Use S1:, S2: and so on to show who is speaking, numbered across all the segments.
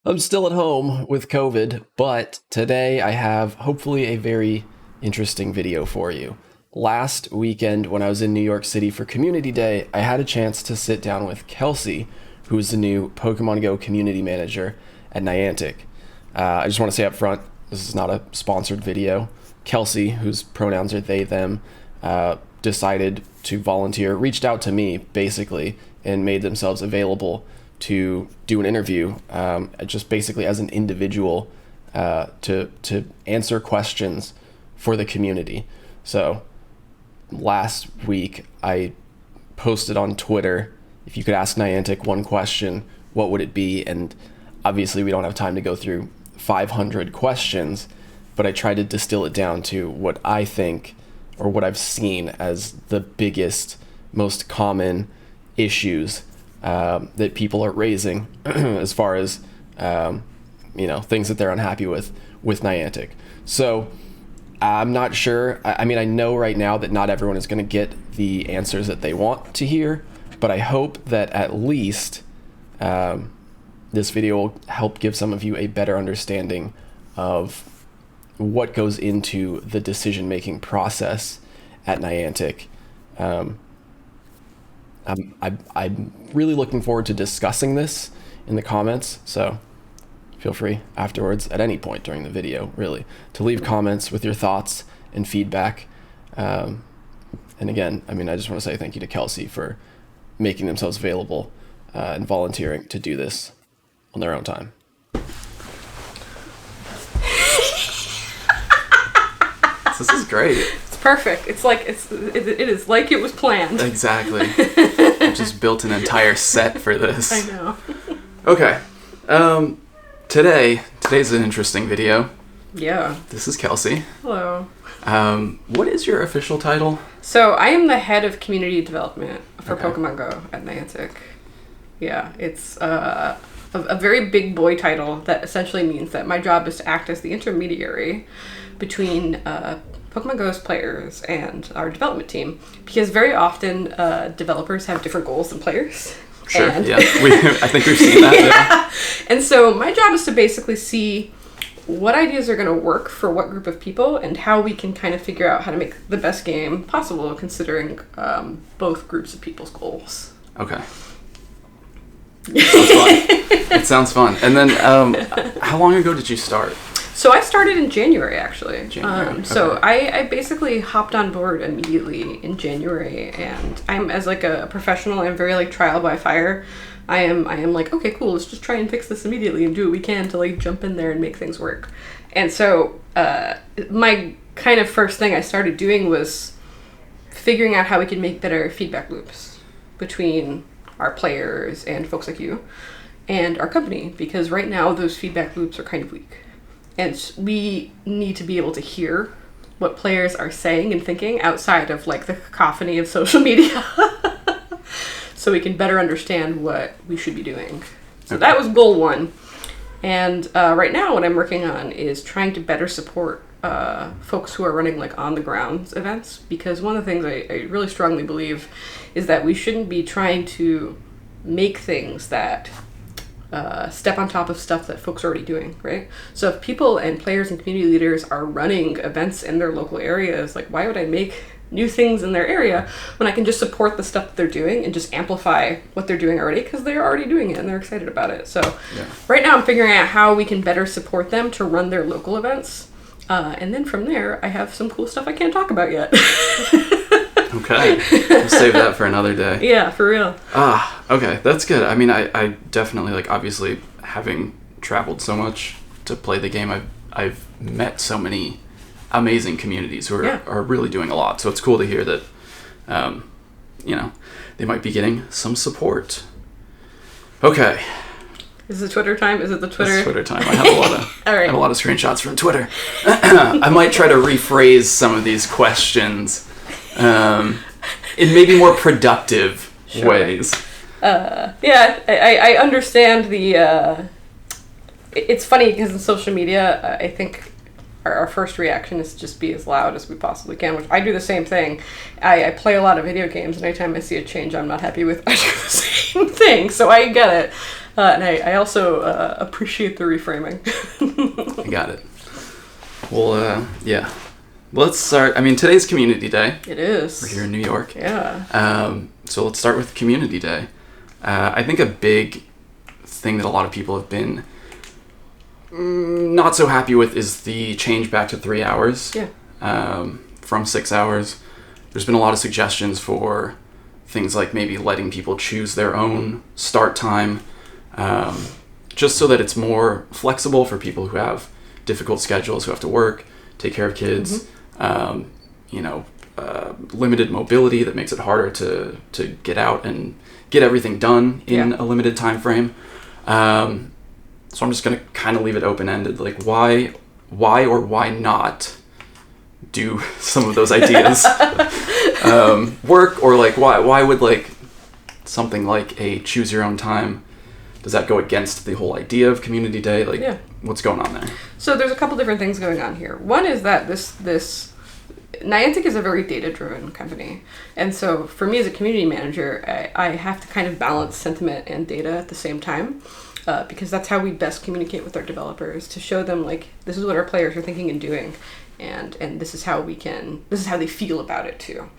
S1: I'm still at home with COVID, but today I have hopefully a very interesting video for you. Last weekend, when I was in New York City for Community Day, I had a chance to sit down with Kelsey, who's the new Pokémon GO Community Manager at Niantic. I just want to say up front, this is not a sponsored video. Kelsey, whose pronouns are they, them, decided to volunteer, reached out to me, basically, and made themselves available to do an interview, just basically as an individual, to answer questions for the community. So last week I posted on Twitter, if you could ask Niantic one question, what would it be? And obviously we don't have time to go through 500 questions, but I tried to distill it down to what I think, or what I've seen as the biggest, most common issues that people are raising as far as things that they're unhappy with Niantic. So I'm not sure. I mean, I know right now that not everyone is going to get the answers that they want to hear, but I hope that at least this video will help give some of you a better understanding of what goes into the decision-making process at Niantic. I'm really looking forward to discussing this in the comments, so feel free afterwards, at any point during the video, really, to leave comments with your thoughts and feedback. And again, I just want to say thank you to Kelsey for making themselves available and volunteering to do this on their own time.
S2: This is great.
S3: Perfect. It is like it was planned.
S2: Exactly. I just built an entire set for this.
S3: I know.
S2: Okay. Today's an interesting video.
S3: Yeah.
S2: This is Kelsey.
S3: Hello.
S2: What is your official title?
S3: So I am the head of community development for
S2: Okay.
S3: Pokemon Go at Niantic. Yeah, it's a very big boy title that essentially means that my job is to act as the intermediary between Pokemon Go's players and our development team, because very often developers have different goals than players.
S2: Sure,
S3: and
S2: yeah. I think we've seen that.
S3: Yeah. And so my job is to basically see what ideas are going to work for what group of people and how we can kind of figure out how to make the best game possible considering both groups of people's goals.
S2: Okay. Sounds fun. It sounds fun. And then, how long ago did you start?
S3: So I started in January, actually.
S2: January,
S3: So
S2: okay.
S3: I basically hopped on board immediately in January, and I'm, as like a professional, I'm very like trial by fire. I am like, okay, cool, let's just try and fix this immediately and do what we can to like jump in there and make things work. And so my kind of first thing I started doing was figuring out how we could make better feedback loops between our players and folks like you and our company, because right now those feedback loops are kind of weak. And we need to be able to hear what players are saying and thinking outside of like the cacophony of social media so we can better understand what we should be doing. So that was goal one. And right now what I'm working on is trying to better support folks who are running like on the ground events, because one of the things I really strongly believe is that we shouldn't be trying to make things that step on top of stuff that folks are already doing, right? So if people and players and community leaders are running events in their local areas, like why would I make new things in their area when I can just support the stuff that they're doing and just amplify what they're doing already, because they're already doing it and they're excited about it. So Right now I'm figuring out how we can better support them to run their local events. And then from there, I have some cool stuff I can't talk about yet.
S2: Okay. We'll save that for another day.
S3: Yeah, for real.
S2: Okay. That's good. I definitely, like, obviously, having traveled so much to play the game, I've met so many amazing communities who are really doing a lot. So it's cool to hear that, they might be getting some support. Okay.
S3: Is it Twitter time? Is it the Twitter?
S2: It's Twitter time. I have a lot of
S3: All right.
S2: I have a lot of screenshots from Twitter. I might try to rephrase some of these questions in maybe more productive ways.
S3: I understand the. It's funny because in social media, I think our first reaction is to just be as loud as we possibly can, which I do the same thing. I play a lot of video games, and anytime I see a change I'm not happy with, I do the same thing, so I get it. And I also appreciate the reframing.
S2: I got it. Well, yeah. Let's start. I mean, today's Community Day.
S3: It is.
S2: We're here in New York.
S3: Yeah.
S2: So let's start with Community Day. I think a big thing that a lot of people have been not so happy with is the change back to 3 hours.
S3: Yeah.
S2: From 6 hours. There's been a lot of suggestions for things like maybe letting people choose their own start time, just so that it's more flexible for people who have difficult schedules, who have to work, take care of kids, limited mobility that makes it harder to get out and get everything done in a limited time frame. So I'm just going to kind of leave it open-ended. Like, why or why not do some of those ideas work? Or like, why would like something like a choose your own time, does that go against the whole idea of Community Day? Like, what's going on there?
S3: So there's a couple different things going on here. One is that this Niantic is a very data-driven company. And so for me as a community manager, I have to kind of balance sentiment and data at the same time, because that's how we best communicate with our developers, to show them like, this is what our players are thinking and doing, and this is how they feel about it too.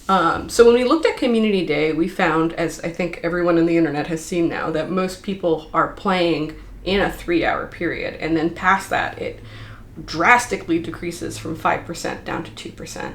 S3: So when we looked at Community Day, we found, as I think everyone on the internet has seen now, that most people are playing in a 3-hour period, and then past that it drastically decreases from 5% down to 2%.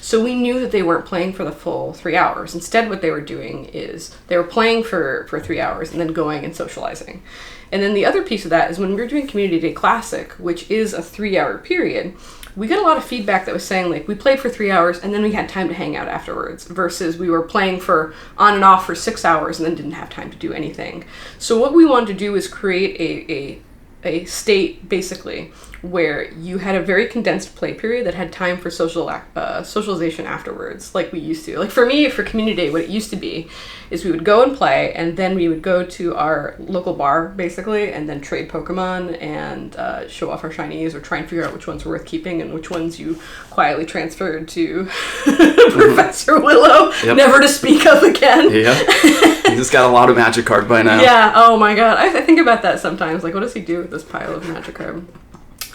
S3: So we knew that they weren't playing for the full 3 hours. Instead, what they were doing is they were playing for 3 hours and then going and socializing. And then the other piece of that is when we were doing Community Day Classic, which is a 3-hour period, we got a lot of feedback that was saying, like, we played for 3 hours and then we had time to hang out afterwards, versus we were playing for on and off for 6 hours and then didn't have time to do anything. So what we wanted to do is create a state, basically, where you had a very condensed play period that had time for socialization afterwards, like we used to. Like for me, for Community Day, what it used to be is we would go and play, and then we would go to our local bar, basically, and then trade Pokemon and show off our shinies, or try and figure out which ones were worth keeping and which ones you quietly transferred to Professor Willow, never to speak of again.
S2: Yeah. He just got a lot of Magic card by now.
S3: Yeah, oh my god. I think about that sometimes. Like, what does he do with this pile of Magic card?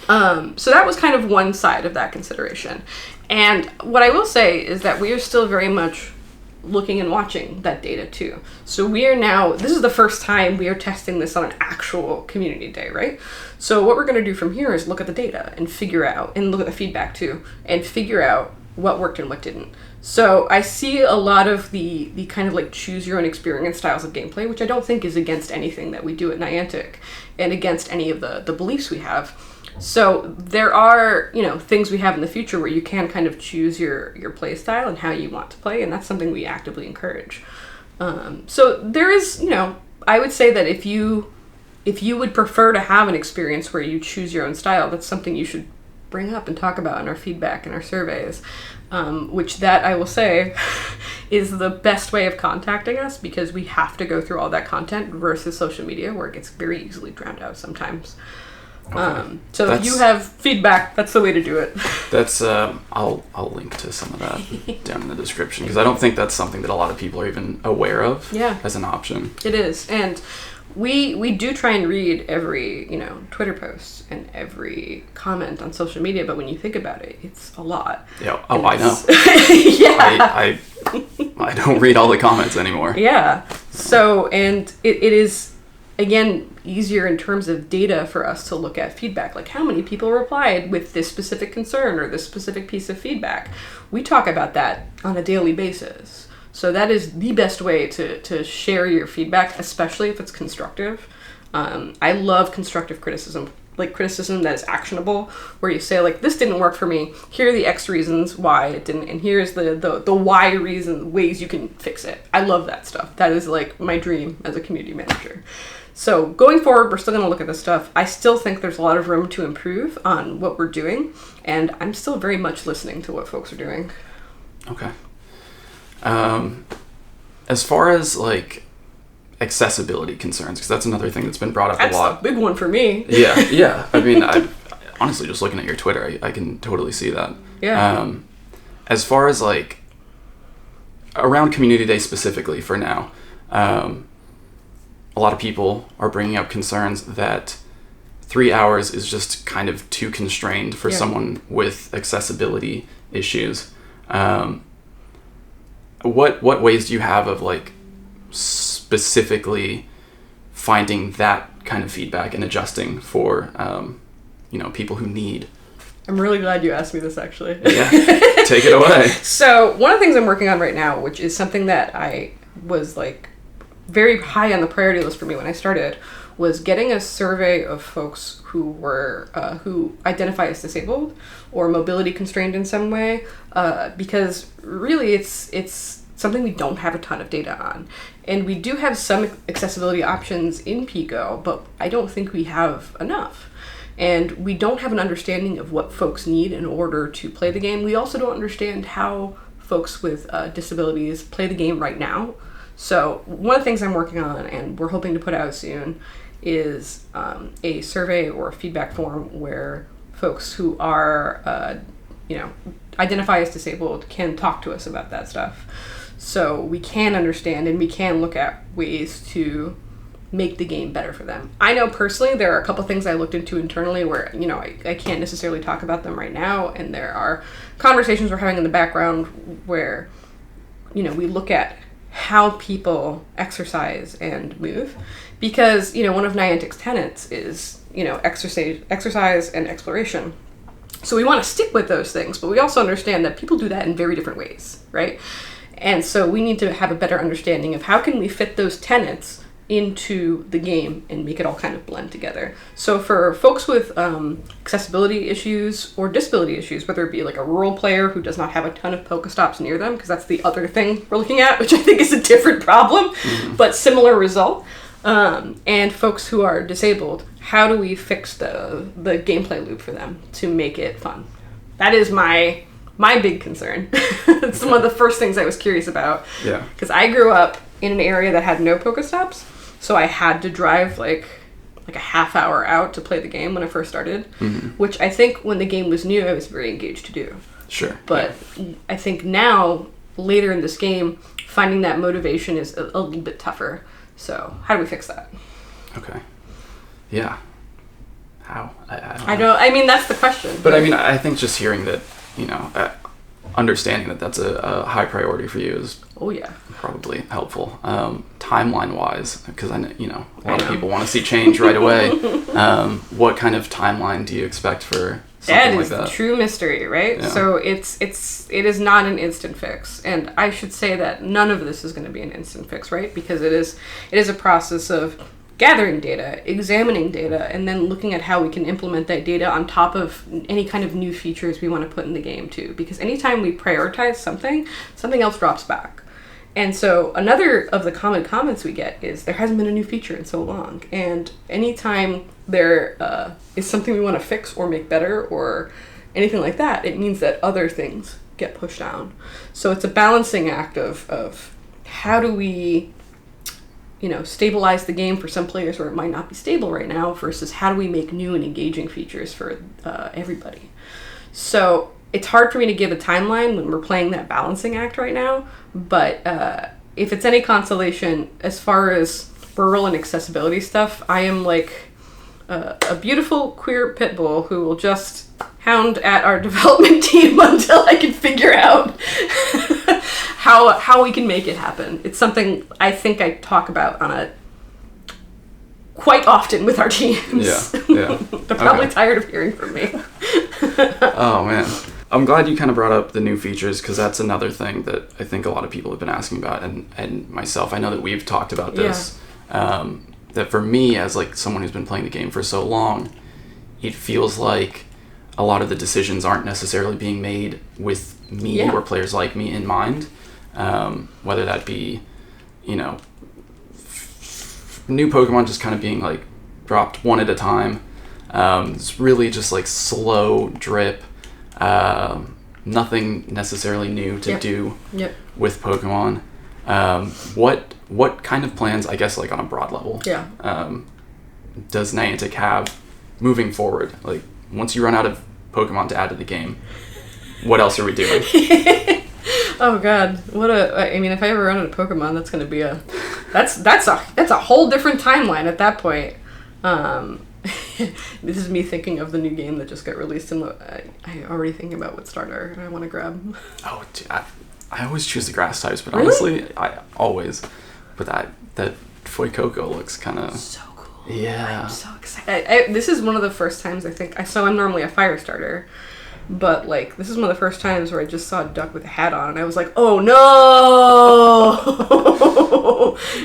S3: So that was kind of one side of that consideration. And what I will say is that we are still very much looking and watching that data too. So we are now, this is the first time we are testing this on an actual Community Day, right? So what we're going to do from here is look at the data and figure out, and look at the feedback too, and figure out what worked and what didn't. So I see a lot of the kind of like choose your own experience styles of gameplay, which I don't think is against anything that we do at Niantic and against any of the beliefs we have. So there are, things we have in the future where you can kind of choose your play style and how you want to play, and that's something we actively encourage. So there is, I would say that if you would prefer to have an experience where you choose your own style, that's something you should bring up and talk about in our feedback and our surveys, which that I will say is the best way of contacting us, because we have to go through all that content versus social media, where it gets very easily drowned out sometimes.
S2: Okay.
S3: So if you have feedback, that's the way to do it.
S2: That's I'll link to some of that down in the description, because I don't think that's something that a lot of people are even aware of as an option.
S3: It is. And we do try and read every, Twitter post and every comment on social media, but when you think about it, it's a lot.
S2: Yeah. Oh, I know.
S3: Yeah.
S2: I don't read all the comments anymore.
S3: Yeah. So, and it is, again, easier in terms of data for us to look at feedback, like how many people replied with this specific concern or this specific piece of feedback. We talk about that on a daily basis. So that is the best way to share your feedback, especially if it's constructive. I love constructive criticism, like criticism that is actionable, where you say, like, this didn't work for me, here are the X reasons why it didn't, and here's the Y ways you can fix it. I love that stuff. That is like my dream as a community manager. So going forward, we're still going to look at this stuff. I still think there's a lot of room to improve on what we're doing, and I'm still very much listening to what folks are doing.
S2: Okay. As far as like accessibility concerns, because that's another thing that's been brought up a lot.
S3: That's a big one for me.
S2: Yeah. I mean, I honestly, just looking at your Twitter, I can totally see that.
S3: Yeah.
S2: As far as like around Community Day specifically for now, a a lot of people are bringing up concerns that 3 hours is just kind of too constrained for someone with accessibility issues. What ways do you have of like specifically finding that kind of feedback and adjusting for people who need?
S3: I'm really glad you asked me this, actually.
S2: Yeah, take it away.
S3: So one of the things I'm working on right now, which is something that I was like very high on the priority list for me when I started, was getting a survey of folks who were who identify as disabled or mobility constrained in some way, because really it's something we don't have a ton of data on. And we do have some accessibility options in Pico, but I don't think we have enough. And we don't have an understanding of what folks need in order to play the game. We also don't understand how folks with disabilities play the game right now. So one of the things I'm working on, and we're hoping to put out soon, is a survey or a feedback form where folks who are, identify as disabled can talk to us about that stuff. So we can understand and we can look at ways to make the game better for them. I know personally there are a couple things I looked into internally where, I can't necessarily talk about them right now, and there are conversations we're having in the background where, we look at how people exercise and move, because, one of Niantic's tenets is, exercise and exploration. So we want to stick with those things, but we also understand that people do that in very different ways, right? And so we need to have a better understanding of how can we fit those tenets into the game and make it all kind of blend together. So for folks with accessibility issues or disability issues, whether it be like a rural player who does not have a ton of Pokestops near them, because that's the other thing we're looking at, which I think is a different problem, but similar result, and folks who are disabled, how do we fix the gameplay loop for them to make it fun? That is my big concern. It's one of the first things I was curious about.
S2: Yeah.
S3: Because I grew up in an area that had no Pokestops, so I had to drive like a half hour out to play the game when I first started, which I think when the game was new, I was very engaged to do.
S2: Sure.
S3: But I think now, later in this game, finding that motivation is a little bit tougher. So how do we fix that?
S2: Okay. Yeah. How?
S3: I don't. I mean, that's the question.
S2: But I mean, I think just hearing that, understanding that that's a high priority for you is probably helpful. Timeline wise, because I know a lot of people want to see change right away. What kind of timeline do you expect for something like that?
S3: That is true mystery, right?
S2: Yeah.
S3: So it is not an instant fix, and I should say that none of this is going to be an instant fix, right? Because it is a process of gathering data, examining data, and then looking at how we can implement that data on top of any kind of new features we want to put in the game too. Because anytime we prioritize something else drops back. And so another of the common comments we get is there hasn't been a new feature in so long. And anytime there is something we want to fix or make better or anything like that, it means that other things get pushed down. So it's a balancing act of how do we stabilize the game for some players where it might not be stable right now versus how do we make new and engaging features for everybody. So it's hard for me to give a timeline when we're playing that balancing act right now, but if it's any consolation, as far as rural and accessibility stuff, I am like a beautiful queer pit bull who will just hound at our development team until I can figure out how we can make it happen. It's something I think I talk about on quite often with our teams.
S2: Yeah.
S3: They're probably tired of hearing from me.
S2: Oh man, I'm glad you kind of brought up the new features, because that's another thing that I think a lot of people have been asking about, and myself. I know that we've talked about this. That for me, as like someone who's been playing the game for so long, it feels like a lot of the decisions aren't necessarily being made with me or players like me in mind. Whether that be, new Pokemon just kind of being like dropped one at a time. It's really just like slow drip. Nothing necessarily new to do with Pokemon. What kind of plans, I guess, like on a broad level, does Niantic have moving forward? Like, once you run out of Pokemon to add to the game, what else are we doing?
S3: Oh God, I mean, if I ever run into Pokemon, that's gonna be that's a whole different timeline at that point. This is me thinking of the new game that just got released, and I already thinking about what starter I want to grab.
S2: Oh, dude, I always choose the grass types, but
S3: Really?
S2: honestly, I always, but that Fuecoco looks kind of
S3: So cool.
S2: yeah.
S3: I'm so excited. This is one of the first times I think I'm normally a fire starter. But, like, this is one of the first times where I just saw a duck with a hat on, and I was like, oh, no!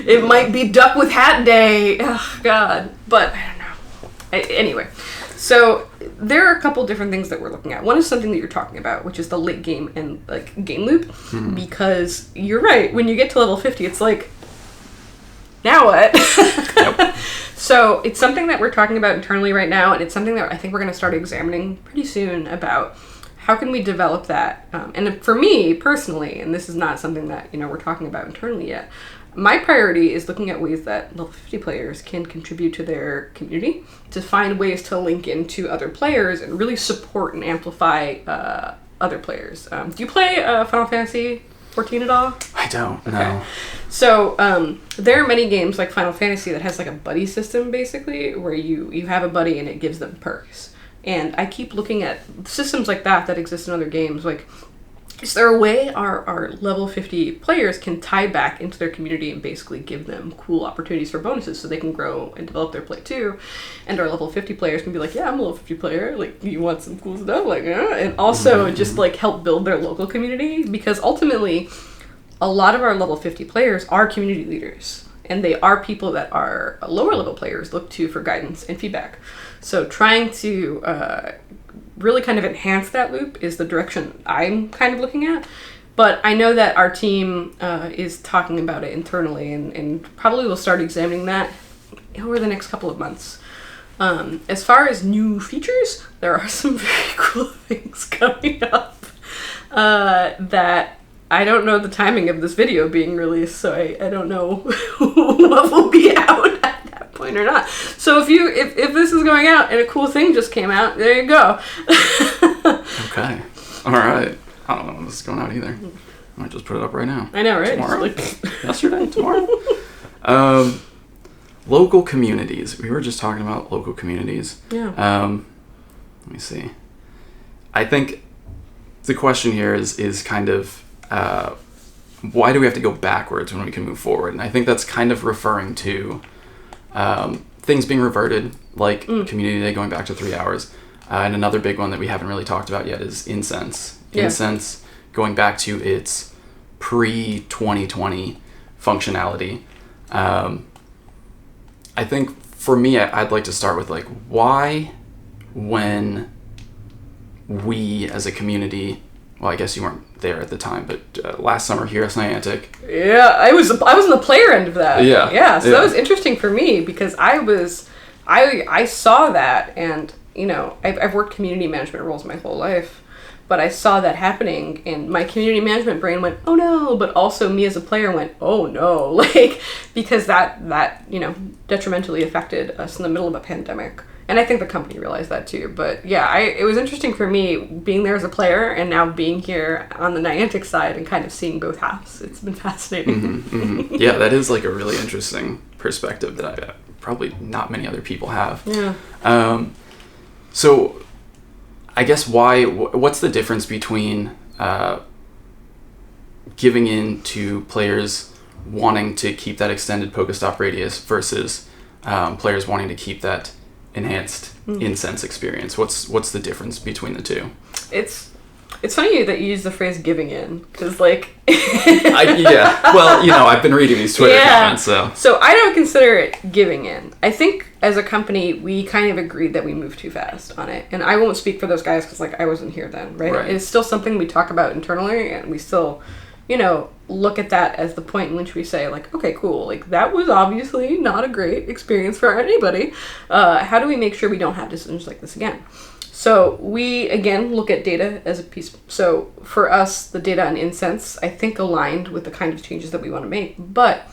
S3: It might be duck with hat day! Oh, God. But, I don't know. Anyway, so there are a couple different things that we're looking at. One is something that you're talking about, which is the late game and, like, game loop. Mm-hmm. Because you're right, when you get to level 50, it's like, now what? Yep. So it's something that we're talking about internally right now, and it's something that I think we're going to start examining pretty soon about how can we develop that. And for me, personally, and this is not something that, we're talking about internally yet, my priority is looking at ways that level 50 players can contribute to their community, to find ways to link into other players and really support and amplify other players. Do you play Final Fantasy 14 at all?
S2: I don't, no.
S3: Okay. So, there are many games like Final Fantasy that has like a buddy system, basically, where you have a buddy and it gives them perks. And I keep looking at systems like that exist in other games. Like, is there a way our level 50 players can tie back into their community and basically give them cool opportunities for bonuses so they can grow and develop their play too? And our level 50 players can be like, yeah, I'm a level 50 player. Like, you want some cool stuff? Like, yeah. And also just like help build their local community, because ultimately a lot of our level 50 players are community leaders, and they are people that our lower level players look to for guidance and feedback. So trying to really kind of enhance that loop is the direction I'm kind of looking at. But I know that our team is talking about it internally, and probably will start examining that over the next couple of months. As far as new features, there are some very cool things coming up that I don't know the timing of this video being released, so I don't know what will be out at that point or not. So if this is going out and a cool thing just came out, there you go.
S2: Okay. All right. I don't know when this is going out either. I might just put it up right now.
S3: I know, right?
S2: Tomorrow? Yesterday? Tomorrow? Local communities. We were just talking about local communities.
S3: Yeah.
S2: Let me see. I think the question here is kind of why do we have to go backwards when we can move forward? And I think that's kind of referring to things being reverted, like Community Day going back to 3 hours. And another big one that we haven't really talked about yet is Incense. Yeah. Incense going back to its pre-2020 functionality. I think for me, I'd like to start with like, why, when we as a community, well, I guess you weren't there at the time, but last summer here at Niantic.
S3: Yeah, I was on the player end of that.
S2: Yeah.
S3: Yeah, so that was interesting for me, because I saw that, and, I've worked community management roles my whole life, but I saw that happening, and my community management brain went, oh no, but also me as a player went, oh no, like, because that detrimentally affected us in the middle of a pandemic. And I think the company realized that too. But yeah, it was interesting for me being there as a player and now being here on the Niantic side and kind of seeing both halves. It's been fascinating.
S2: Mm-hmm, mm-hmm. Yeah, that is like a really interesting perspective that probably not many other people have.
S3: Yeah.
S2: So I guess what's the difference between giving in to players wanting to keep that extended Pokestop radius versus players wanting to keep that enhanced Incense experience? What's the difference between the two?
S3: It's funny that you use the phrase "giving in," because like
S2: I've been reading these Twitter comments,
S3: so I don't consider it giving in. I think as a company we kind of agreed that we moved too fast on it, and I won't speak for those guys because like I wasn't here then, right? It's still something we talk about internally, and we still look at that as the point in which we say, like, okay, cool, like, that was obviously not a great experience for anybody. How do we make sure we don't have decisions like this again? So we, again, look at data as a piece. So for us, the data on Incense, I think, aligned with the kind of changes that we want to make. But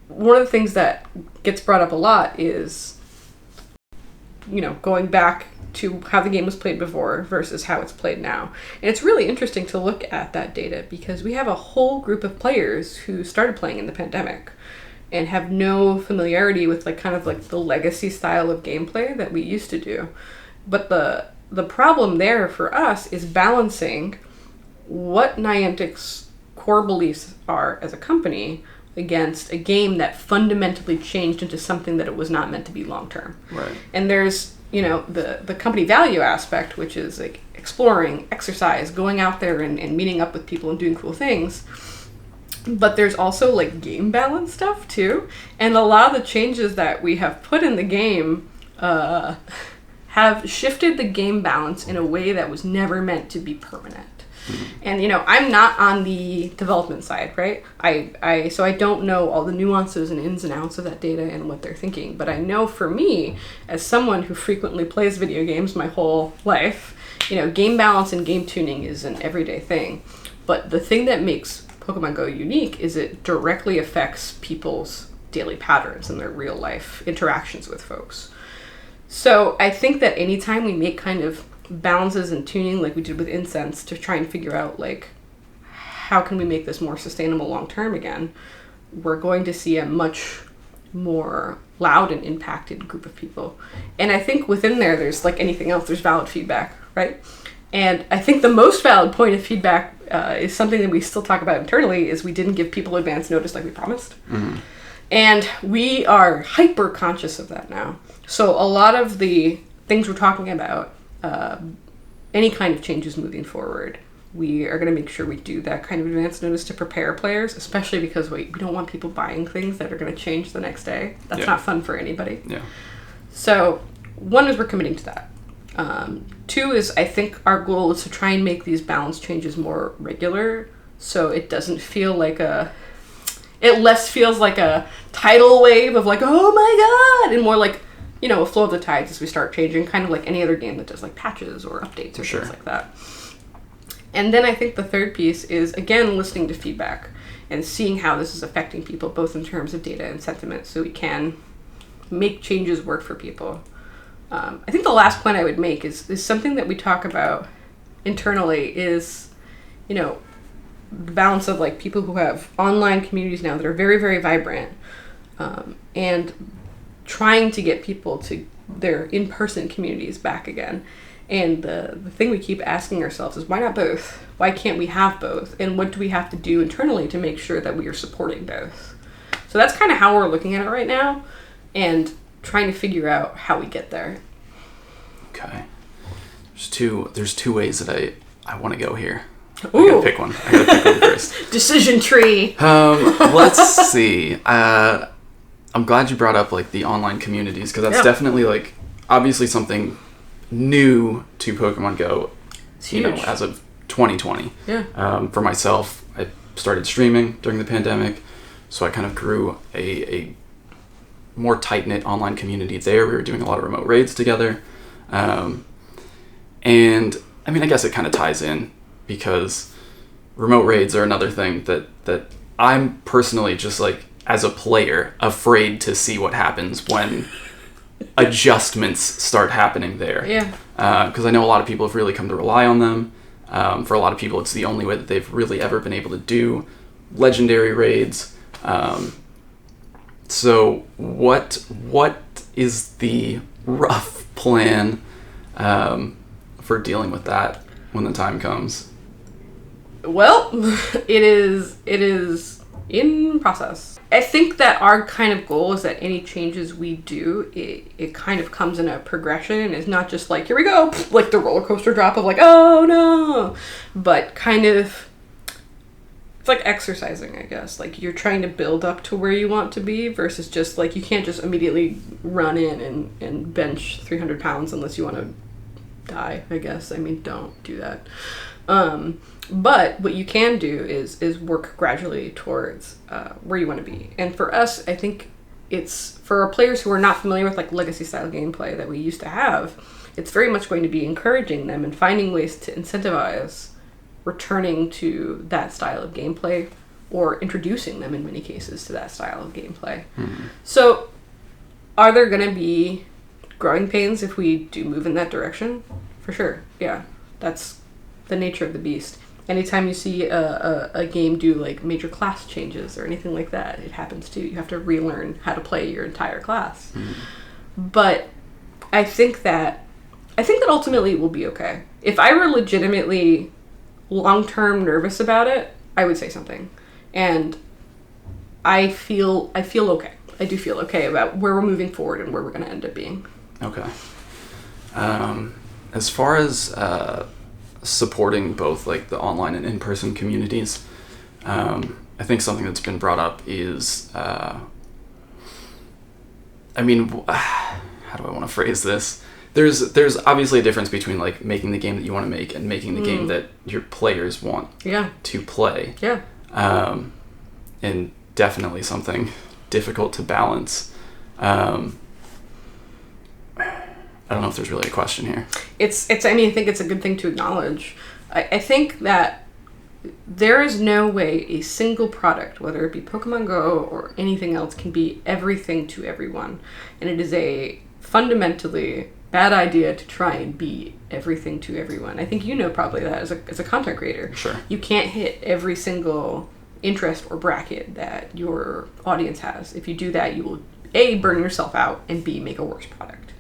S3: one of the things that gets brought up a lot is going back to how the game was played before versus how it's played now. And it's really interesting to look at that data because we have a whole group of players who started playing in the pandemic and have no familiarity with kind of the legacy style of gameplay that we used to do. But the problem there for us is balancing what Niantic's core beliefs are as a company against a game that fundamentally changed into something that it was not meant to be long term.
S2: Right.
S3: And there's the company value aspect, which is exploring, exercise, going out there and meeting up with people and doing cool things. But there's also game balance stuff too. And a lot of the changes that we have put in the game have shifted the game balance in a way that was never meant to be permanent. And I'm not on the development side, right? So I don't know all the nuances and ins and outs of that data and what they're thinking. But I know for me, as someone who frequently plays video games my whole life, game balance and game tuning is an everyday thing. But the thing that makes Pokemon Go unique is it directly affects people's daily patterns and their real life interactions with folks. So I think that anytime we make kind of balances and tuning like we did with Incense to try and figure out how can we make this more sustainable long term again, we're going to see a much more loud and impacted group of people. And I think within there's anything else, there's valid feedback, right? And I think the most valid point of feedback is something that we still talk about internally is we didn't give people advance notice like we promised. Mm-hmm. And we are hyper conscious of that now. So a lot of the things we're talking about, any kind of changes moving forward, we are going to make sure we do that kind of advance notice to prepare players, especially because we don't want people buying things that are going to change the next day. That's not fun for anybody.
S2: Yeah.
S3: So one is we're committing to that. Two is I think our goal is to try and make these balance changes more regular so it doesn't feel it less feels like a tidal wave of oh my god, and more a flow of the tides as we start changing, kind of like any other game that does patches or updates or things like that. And then I think the third piece is, again, listening to feedback and seeing how this is affecting people, both in terms of data and sentiment, so we can make changes work for people. I think the last point I would make is something that we talk about internally is, the balance of people who have online communities now that are very, very vibrant, and trying to get people to their in-person communities back again. And the thing we keep asking ourselves is, why not both? Why can't we have both? And what do we have to do internally to make sure that we are supporting both? So that's kind of how we're looking at it right now and trying to figure out how we get there.
S2: Okay. There's two ways that I want to go here.
S3: Ooh.
S2: I gotta pick one first.
S3: Decision tree.
S2: Let's see. I'm glad you brought up the online communities, because that's definitely obviously something new to Pokemon Go.
S3: It's huge.
S2: As of 2020.
S3: Yeah.
S2: For myself, I started streaming during the pandemic, so I kind of grew a more tight-knit online community there. We were doing a lot of remote raids together, and I guess it kind of ties in because remote raids are another thing that I'm personally just as a player, afraid to see what happens when adjustments start happening there.
S3: Yeah.
S2: Because I know a lot of people have really come to rely on them. For a lot of people, it's the only way that they've really ever been able to do legendary raids. So what is the rough plan for dealing with that when the time comes?
S3: Well, it is in process. I think that our kind of goal is that any changes we do, it kind of comes in a progression and is not just here we go, the roller coaster drop of oh no, but kind of, it's like exercising, I guess. You're trying to build up to where you want to be versus just you can't just immediately run in and bench 300 pounds unless you want to die, I guess. Don't do that. But what you can do is work gradually towards where you want to be. And for us, I think it's for our players who are not familiar with legacy style gameplay that we used to have, it's very much going to be encouraging them and finding ways to incentivize returning to that style of gameplay or introducing them in many cases to that style of gameplay. Mm-hmm. So are there going to be growing pains if we do move in that direction, for sure. Yeah, that's the nature of the beast. Anytime you see a game do like major class changes or anything like that, it happens too. You have to relearn how to play your entire class. But I think that ultimately it will be okay. If I were legitimately long-term nervous about it, I would say something. And I feel okay. I do feel okay about where we're moving forward and where we're going to end up being.
S2: Okay. As far as supporting both like the online and in-person communities, I think something that's been brought up is, how do I want to phrase this? There's obviously a difference between like making the game that you want to make and making the game that your players want to play.
S3: Yeah.
S2: And definitely something difficult to balance. I don't know if there's really a question here. I
S3: think it's a good thing to acknowledge. I think that there is no way a single product, whether it be Pokemon Go or anything else, can be everything to everyone. And it is a fundamentally bad idea to try and be everything to everyone. I think you know probably that as a content creator.
S2: Sure.
S3: You can't hit every single interest or bracket that your audience has. If you do that, you will A, burn yourself out, and B, make a worse product.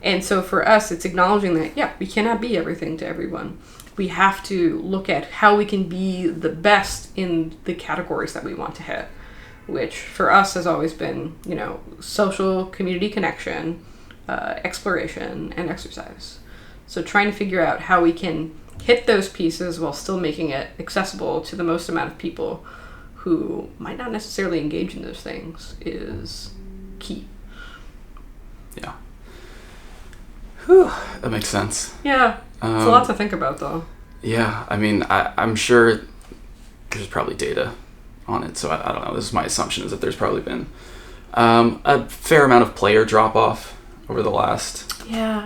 S3: And so for us, it's acknowledging that, yeah, we cannot be everything to everyone. We have to look at how we can be the best in the categories that we want to hit, which for us has always been, social community connection, exploration, and exercise. So trying to figure out how we can hit those pieces while still making it accessible to the most amount of people who might not necessarily engage in those things is key.
S2: Yeah. Whew, that makes sense.
S3: Yeah. It's a lot to think about, though.
S2: Yeah. I mean, I'm sure there's probably data on it, so I don't know. This is my assumption, is that there's probably been a fair amount of player drop-off over the last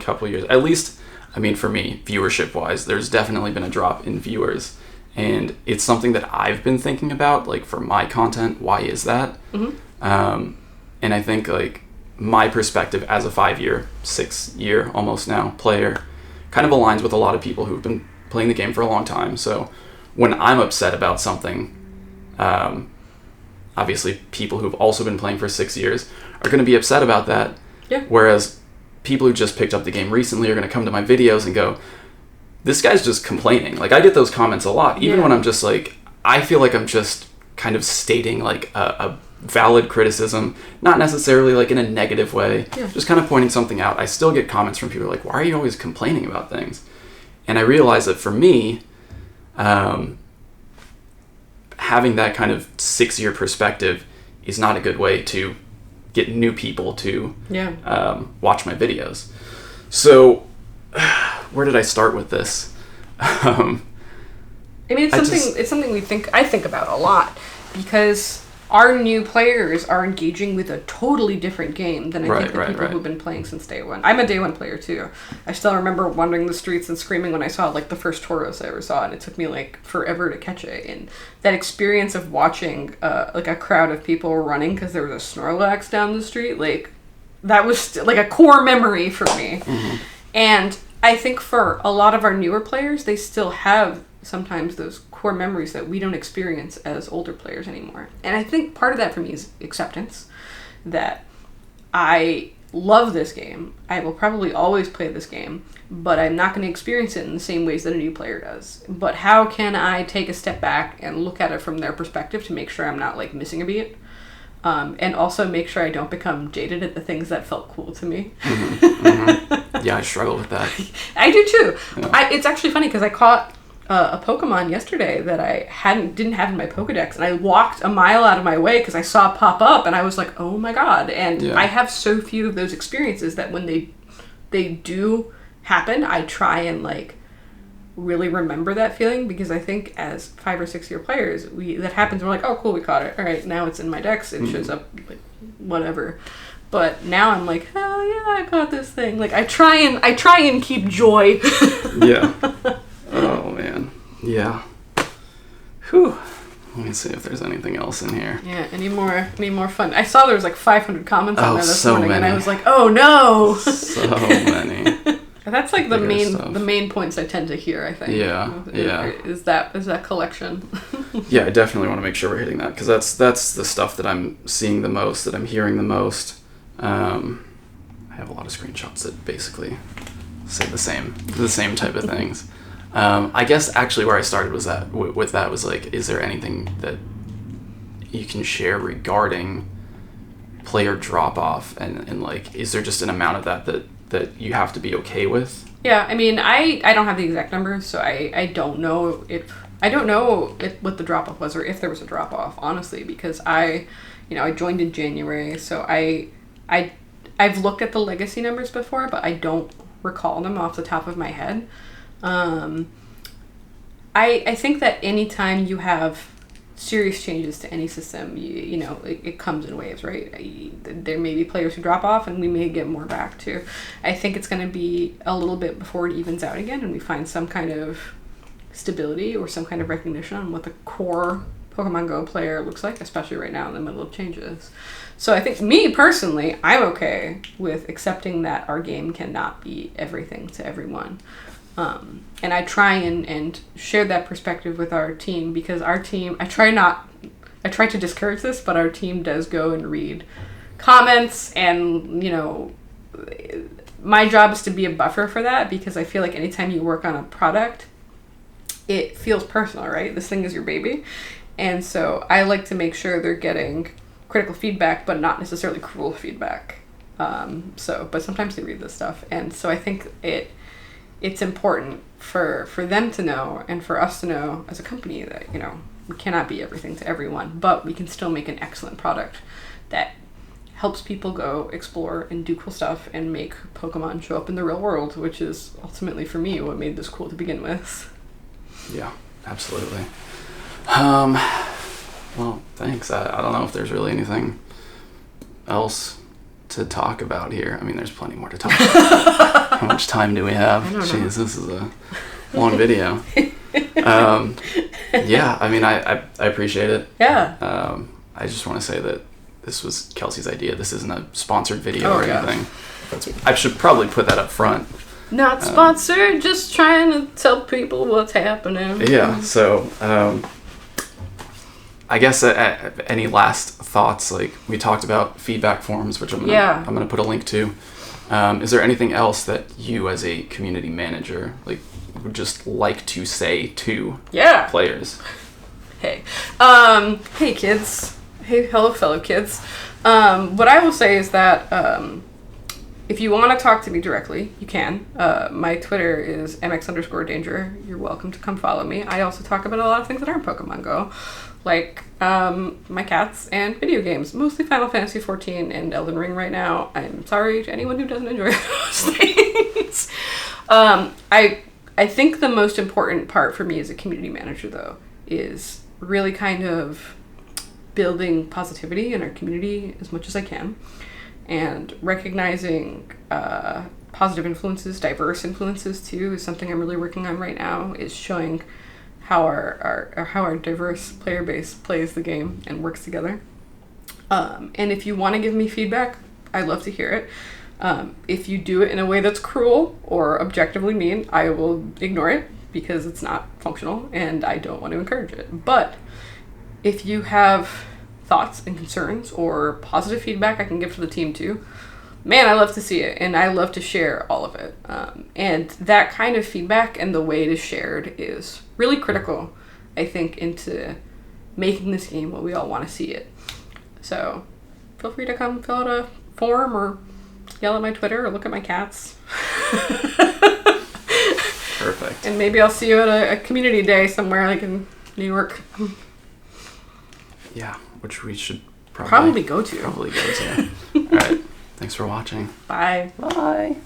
S2: couple years. At least, I mean, for me, viewership-wise, there's definitely been a drop in viewers. And it's something that I've been thinking about, like, for my content. Why is that?
S3: Mm-hmm.
S2: And I think, like, my perspective as a 5-year, 6-year almost now player kind of aligns with a lot of people who've been playing the game for a long time. So when I'm upset about something, obviously people who've also been playing for 6 years are going to be upset about that.
S3: Yeah.
S2: Whereas people who just picked up the game recently are going to come to my videos and go, this guy's just complaining. Like, I get those comments a lot, even when I'm just like, I feel like I'm just kind of stating like a valid criticism, not necessarily like in a negative way, just kind of pointing something out. I still get comments from people like, why are you always complaining about things? And I realize that for me, having that kind of 6-year perspective is not a good way to get new people to watch my videos. So where did I start with this?
S3: I mean, it's something I think about a lot, because our new players are engaging with a totally different game than I think the people who've been playing since day one. I'm a day one player too. I still remember wandering the streets and screaming when I saw like the first Tauros I ever saw, and it took me like forever to catch it. And that experience of watching like a crowd of people running because there was a Snorlax down the street, like that was like a core memory for me. Mm-hmm. And I think for a lot of our newer players, they still have sometimes those core memories that we don't experience as older players anymore. And I think part of that for me is acceptance, that I love this game. I will probably always play this game, but I'm not going to experience it in the same ways that a new player does. But how can I take a step back and look at it from their perspective to make sure I'm not like missing a beat? And also make sure I don't become jaded at the things that felt cool to me.
S2: Mm-hmm. Mm-hmm. Yeah, I struggle with that.
S3: I do too.
S2: Yeah.
S3: It's actually funny because I caught a Pokemon yesterday that I didn't have in my Pokedex, and I walked a mile out of my way because I saw it pop up, and I was like, oh my god. And I have so few of those experiences that when they do happen, I try and like really remember that feeling, because I think as 5 or 6 year players, that happens, we're like, oh cool, we caught it, all right, now it's in my decks, it shows up, like whatever. But now I'm like, hell yeah, I got this thing. Like I try and keep joy.
S2: Yeah. Oh man. Yeah. Whew. Let me see if there's anything else in here.
S3: Yeah, any more fun. I saw there was like 500 comments on there this morning,
S2: many.
S3: and I was like, oh no!
S2: So many.
S3: That's like the main points I tend to hear, I think.
S2: Yeah.
S3: Is that collection.
S2: Yeah, I definitely want to make sure we're hitting that, because that's the stuff that I'm seeing the most, that I'm hearing the most. I have a lot of screenshots that basically say the same type of things. I guess actually where I started was that was like, is there anything that you can share regarding player drop off, and like, is there just an amount of that you have to be okay with?
S3: Yeah, I mean, I don't have the exact numbers, so I don't know what the drop off was, or if there was a drop off, honestly, because I joined in January, so I've looked at the legacy numbers before, but I don't recall them off the top of my head. I think that anytime you have serious changes to any system, it comes in waves, right? There may be players who drop off, and we may get more back too. I think it's going to be a little bit before it evens out again, and we find some kind of stability or some kind of recognition on what the core Pokemon Go player looks like, especially right now in the middle of changes. So I think, me personally, I'm okay with accepting that our game cannot be everything to everyone. And I try and share that perspective with our team, because our team, I try to discourage this, but our team does go and read comments, and, my job is to be a buffer for that, because I feel like anytime you work on a product, it feels personal, right? This thing is your baby. And so I like to make sure they're getting critical feedback, but not necessarily cruel feedback. But sometimes they read this stuff. And so I think it's important for them to know, and for us to know as a company, that, we cannot be everything to everyone, but we can still make an excellent product that helps people go explore and do cool stuff and make Pokemon show up in the real world, which is ultimately, for me, what made this cool to begin with.
S2: Yeah, absolutely. Well, thanks. I don't know if there's really anything else to talk about here. I mean, there's plenty more to talk about. How much time do we have? Jeez, this is a long video. Yeah, I mean, I appreciate it.
S3: Yeah.
S2: I just want to say that this was Kelsey's idea. This isn't a sponsored video or anything. I should probably put that up front.
S3: Not sponsored, just trying to tell people what's happening.
S2: Yeah, so I guess any last thoughts? Like, we talked about feedback forms, which I'm gonna put a link to. Is there anything else that you, as a community manager, would just like to say to players?
S3: Hey, hey kids. Hey, hello fellow kids. What I will say is that if you want to talk to me directly, you can. My Twitter is mx_danger. You're welcome to come follow me. I also talk about a lot of things that aren't Pokemon Go, like my cats and video games, mostly Final Fantasy XIV and Elden Ring right now. I'm sorry to anyone who doesn't enjoy those things. I think the most important part for me as a community manager, though, is really kind of building positivity in our community as much as I can, and recognizing positive influences, diverse influences too, is something I'm really working on right now, is showing how our diverse player base plays the game and works together. And if you want to give me feedback, I'd love to hear it. If you do it in a way that's cruel or objectively mean, I will ignore it, because it's not functional and I don't want to encourage it. But if you have thoughts and concerns or positive feedback I can give to the team too, man, I love to see it, and I love to share all of it. And that kind of feedback and the way it is shared is really critical, I think, into making this game what we all want to see it. So feel free to come fill out a form, or yell at my Twitter, or look at my cats.
S2: Perfect.
S3: And maybe I'll see you at a community day somewhere, like in New York.
S2: Yeah, which we should
S3: probably go to.
S2: All right. Thanks for watching.
S3: Bye.
S2: Bye.